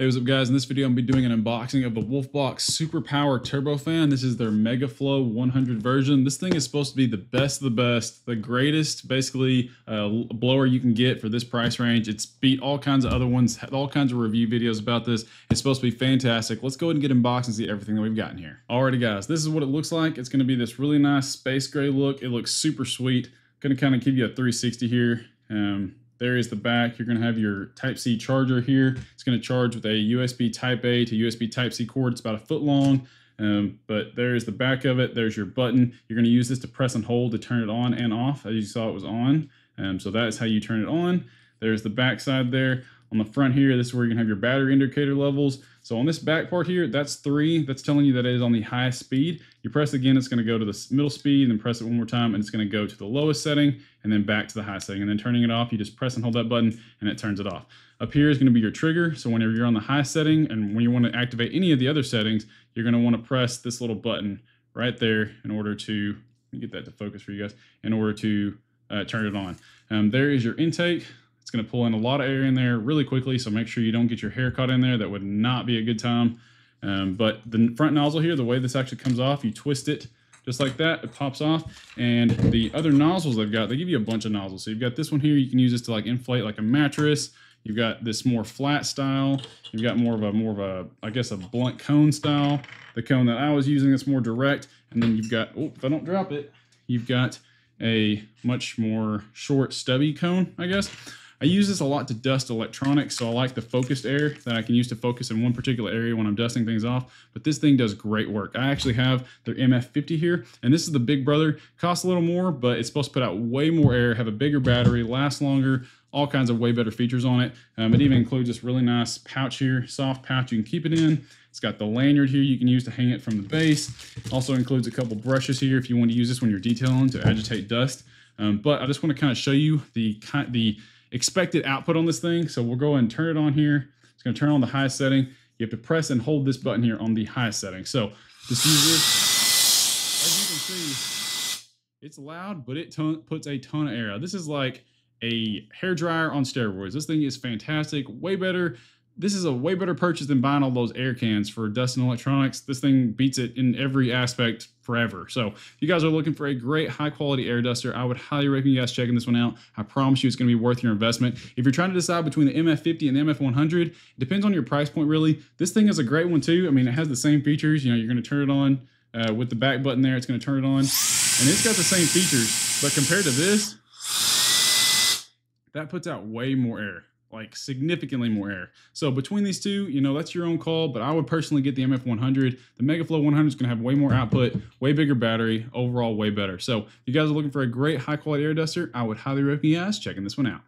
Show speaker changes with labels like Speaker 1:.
Speaker 1: Hey, what's up guys? In this video, I'm going to be doing an unboxing of the WOLFBOX Superpower Turbo Fan. This is their MegaFlow 100 version. This thing is supposed to be the best of the best, the greatest, basically, blower you can get for this price range. It's beat all kinds of other ones, had all kinds of review videos about this. It's supposed to be fantastic. Let's go ahead and get unboxed and see everything that we've gotten here. Alrighty guys, this is what it looks like. It's going to be this really nice space gray look. It looks super sweet. Going to kind of give you a 360 here. There is the back. You're going to have your Type-C charger here. It's going to charge with a USB Type-A to USB Type-C cord. It's about 1 foot long, but there's the back of it. There's your button. You're going to use this to press and hold to turn it on and off. As you saw, it was on. So that is how you turn it on. There's the back side there. On the front here, this is where you're going to have your battery indicator levels. So on this back part here, that's 3. That's telling you that it is on the highest speed. You press again, it's going to go to the middle speed, and then press it one more time, and it's going to go to the lowest setting, and then back to the high setting. And then turning it off, you just press and hold that button, and it turns it off. Up here is going to be your trigger. So whenever you're on the high setting, and when you want to activate any of the other settings, you're going to want to press this little button right there in order to, let me get that to focus for you guys, in order to turn it on. There is your intake. It's going to pull in a lot of air in there really quickly, so make sure you don't get your hair caught in there. That would not be a good time. But the front nozzle here, the way this actually comes off, you twist it just like that, it pops off. And the other nozzles they've got, they give you a bunch of nozzles. So you've got this one here, you can use this to like inflate like a mattress. You've got this more flat style. You've got more of a, I guess, a blunt cone style. The cone that I was using that's more direct. And then you've got, oh, if I don't drop it, you've got a much more short stubby cone, I guess. I use this a lot to dust electronics, so I like the focused air that I can use to focus in one particular area when I'm dusting things off, but this thing does great work. I actually have their MF50 here, and this is the big brother. Costs a little more, but it's supposed to put out way more air, have a bigger battery, last longer, all kinds of way better features on it. It even includes this really nice pouch here, soft pouch you can keep it in. It's got the lanyard here you can use to hang it from the base. Also includes a couple brushes here if you want to use this when you're detailing to agitate dust. But I just want to kind of show you the expected output on this thing. So we'll go ahead and turn it on here. It's going to turn on the highest setting. You have to press and hold this button here on the highest setting. So just use this. As you can see, it's loud, but it puts a ton of air out. This is like a hairdryer on steroids. This thing is fantastic, way better. This is a way better purchase than buying all those air cans for dust and electronics. This thing beats it in every aspect forever. So if you guys are looking for a great high quality air duster, I would highly recommend you guys checking this one out. I promise you it's going to be worth your investment. If you're trying to decide between the MF50 and the MF100, it depends on your price point really. This thing is a great one too. I mean, it has the same features. You know, you're going to turn it on with the back button there. It's going to turn it on, and it's got the same features. But compared to this, that puts out way more air. Like significantly more air. So between these two, you know, that's your own call, but I would personally get the MF100. The MegaFlow 100 is going to have way more output, way bigger battery, overall way better. So if you guys are looking for a great high quality air duster, I would highly recommend you guys checking this one out.